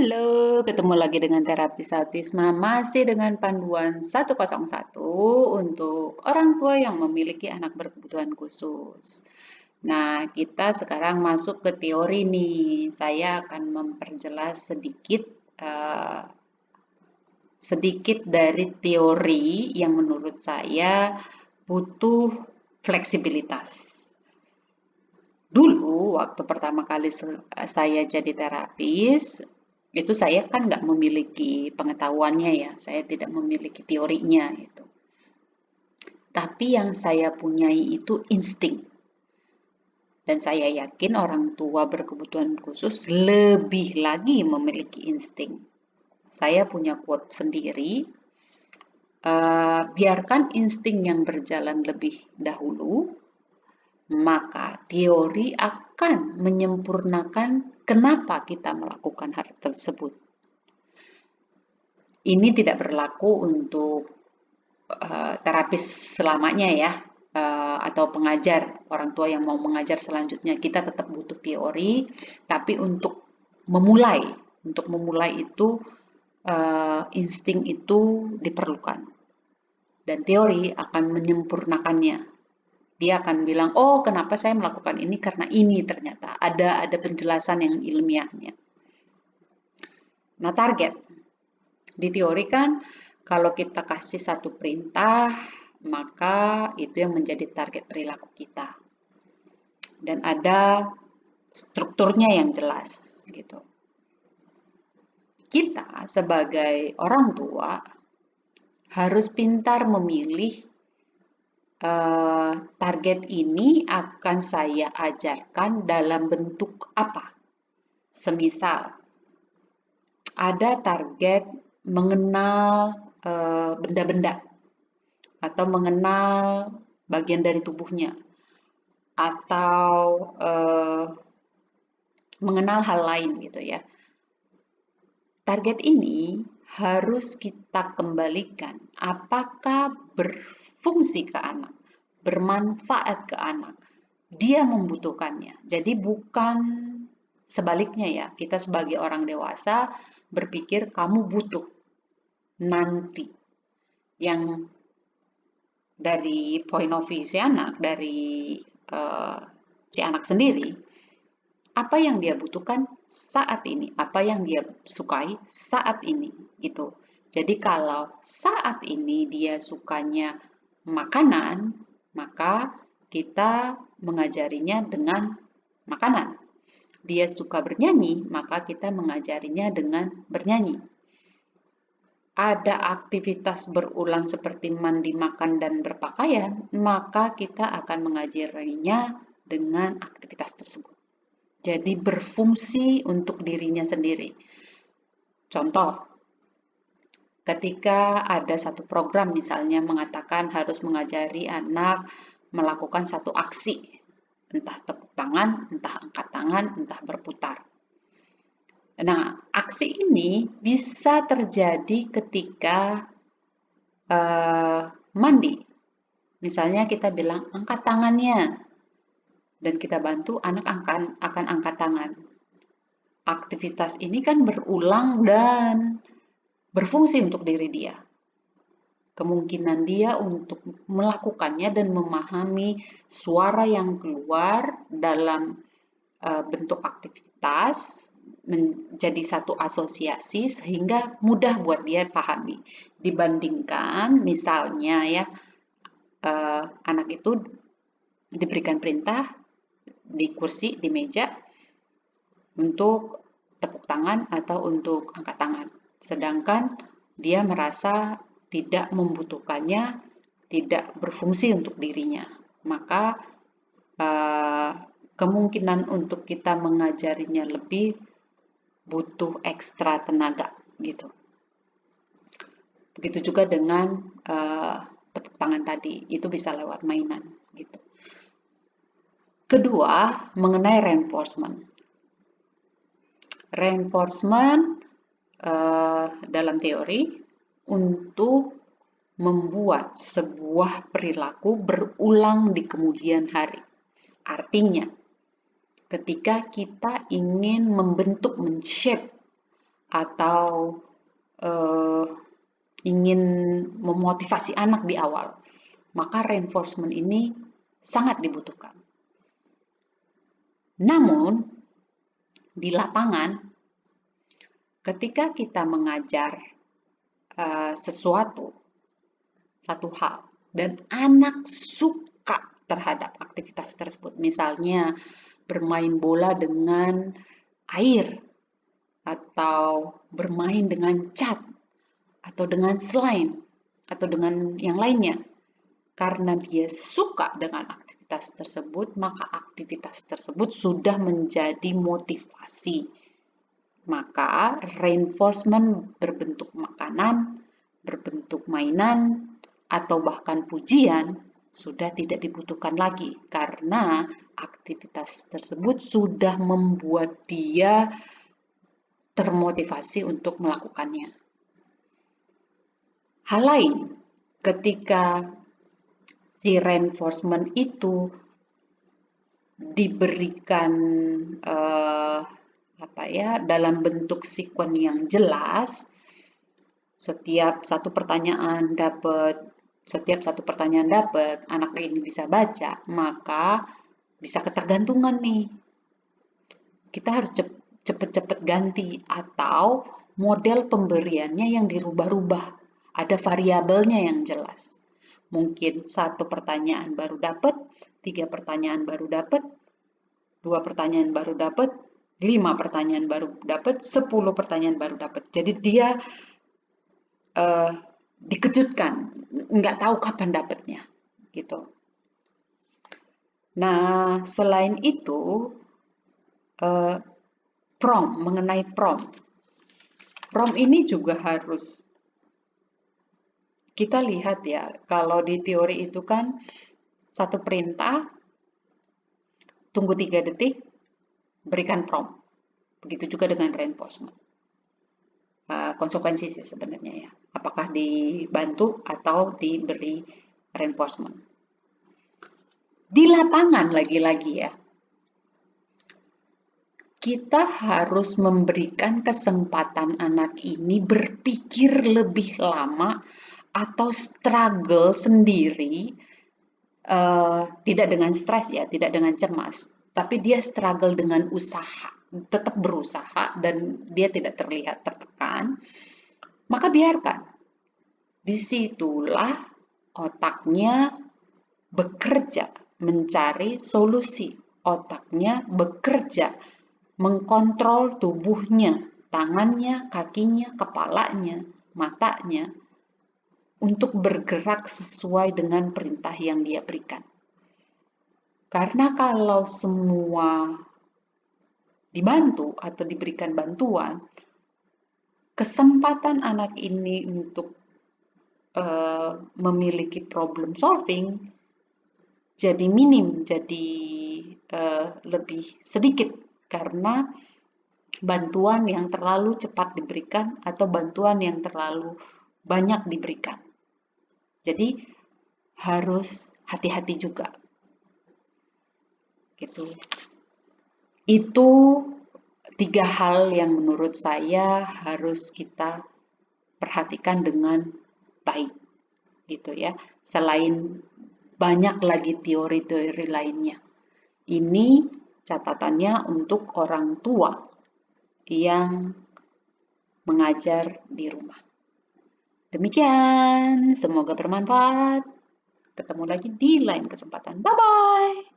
Halo, ketemu lagi dengan terapis autisma masih dengan panduan 101 untuk orang tua yang memiliki anak berkebutuhan khusus. Nah, kita sekarang masuk ke teori nih. Saya akan memperjelas eh, sedikit dari teori yang menurut saya butuh fleksibilitas. Dulu, waktu pertama kali saya jadi terapis, itu saya kan nggak memiliki pengetahuannya ya, saya tidak memiliki teorinya gitu. Tapi yang saya punyai itu insting. Dan saya yakin orang tua berkebutuhan khusus lebih lagi memiliki insting. Saya punya quote sendiri, biarkan insting yang berjalan lebih dahulu, maka teori akan menyempurnakan kenapa kita melakukan hal tersebut. Ini tidak berlaku untuk terapis selamanya ya, atau pengajar, orang tua yang mau mengajar selanjutnya. Kita tetap butuh teori, tapi untuk memulai itu insting itu diperlukan. Dan teori akan menyempurnakannya. Dia akan bilang, oh kenapa saya melakukan ini karena ini ternyata ada penjelasan yang ilmiahnya. Nah, target di teori kan kalau kita kasih satu perintah, maka itu yang menjadi target perilaku kita. Dan ada strukturnya yang jelas gitu. Kita sebagai orang tua harus pintar memilih target ini akan saya ajarkan dalam bentuk apa. Semisal ada target mengenal benda-benda atau mengenal bagian dari tubuhnya atau mengenal hal lain gitu ya. Target ini harus kita kembalikan apakah berfungsi ke anak, bermanfaat ke anak, dia membutuhkannya. Jadi bukan sebaliknya ya, kita sebagai orang dewasa berpikir kamu butuh nanti. Yang dari point of view si anak, dari si anak sendiri, apa yang dia butuhkan saat ini, apa yang dia sukai saat ini, gitu. Jadi kalau saat ini dia sukanya makanan, maka kita mengajarinya dengan makanan. Dia suka bernyanyi, maka kita mengajarinya dengan bernyanyi. Ada aktivitas berulang seperti mandi, makan, dan berpakaian, maka kita akan mengajarinya dengan aktivitas tersebut. Jadi berfungsi untuk dirinya sendiri. Contoh, ketika ada satu program misalnya mengatakan harus mengajari anak melakukan satu aksi, entah tepuk tangan, entah angkat tangan, entah berputar. Nah, aksi ini bisa terjadi ketika mandi. Misalnya kita bilang angkat tangannya, dan kita bantu anak akan angkat tangan. Aktivitas ini kan berulang dan berfungsi untuk diri dia. Kemungkinan dia untuk melakukannya dan memahami suara yang keluar dalam bentuk aktivitas menjadi satu asosiasi sehingga mudah buat dia pahami. Dibandingkan misalnya ya anak itu diberikan perintah di kursi, di meja untuk tepuk tangan atau untuk angkat tangan. Sedangkan dia merasa tidak membutuhkannya, tidak berfungsi untuk dirinya. Maka kemungkinan untuk kita mengajarinya lebih butuh ekstra tenaga gitu. Begitu juga dengan tepuk tangan tadi, itu bisa lewat mainan gitu. Kedua, mengenai reinforcement. Reinforcement dalam teori untuk membuat sebuah perilaku berulang di kemudian hari. Artinya, ketika kita ingin membentuk, men-shape atau eh, ingin memotivasi anak di awal, maka reinforcement ini sangat dibutuhkan. Namun, di lapangan, ketika kita mengajar sesuatu, satu hal, dan anak suka terhadap aktivitas tersebut, misalnya bermain bola dengan air, atau bermain dengan cat, atau dengan slime, atau dengan yang lainnya. Karena dia suka dengan aktivitas tersebut, maka aktivitas tersebut sudah menjadi motivasi. Maka reinforcement berbentuk makanan, berbentuk mainan, atau bahkan pujian sudah tidak dibutuhkan lagi karena aktivitas tersebut sudah membuat dia termotivasi untuk melakukannya. Hal lain, ketika si reinforcement itu diberikan dalam bentuk sekuen yang jelas, setiap satu pertanyaan dapat, anak ini bisa baca, maka bisa ketergantungan nih. Kita harus cepet-cepet ganti atau model pemberiannya yang dirubah-rubah. Ada variabelnya yang jelas. Mungkin 1 pertanyaan baru dapat, 3 pertanyaan baru dapat, 2 pertanyaan baru dapat, 5 pertanyaan baru dapat, 10 pertanyaan baru dapat. Jadi dia dikejutkan, nggak tahu kapan dapatnya, gitu. Nah, selain itu, mengenai prompt ini juga harus kita lihat ya, kalau di teori itu kan satu perintah, tunggu 3 detik, berikan prompt. Begitu juga dengan reinforcement. Konsekuensi sih sebenarnya ya, apakah dibantu atau diberi reinforcement. Di lapangan lagi-lagi ya, kita harus memberikan kesempatan anak ini berpikir lebih lama atau struggle sendiri, tidak dengan stres ya, tidak dengan cemas, tapi dia struggle dengan usaha, tetap berusaha dan dia tidak terlihat tertekan, maka biarkan. Disitulah otaknya bekerja mencari solusi, otaknya bekerja mengkontrol tubuhnya, tangannya, kakinya, kepalanya, matanya, untuk bergerak sesuai dengan perintah yang dia berikan. Karena kalau semua dibantu atau diberikan bantuan, kesempatan anak ini untuk memiliki problem solving jadi minim, jadi lebih sedikit karena bantuan yang terlalu cepat diberikan atau bantuan yang terlalu banyak diberikan. Jadi harus hati-hati juga. Gitu. Itu 3 hal yang menurut saya harus kita perhatikan dengan baik. Gitu ya. Selain banyak lagi teori-teori lainnya. Ini catatannya untuk orang tua yang mengajar di rumah. Demikian, semoga bermanfaat. Ketemu lagi di lain kesempatan. Bye-bye.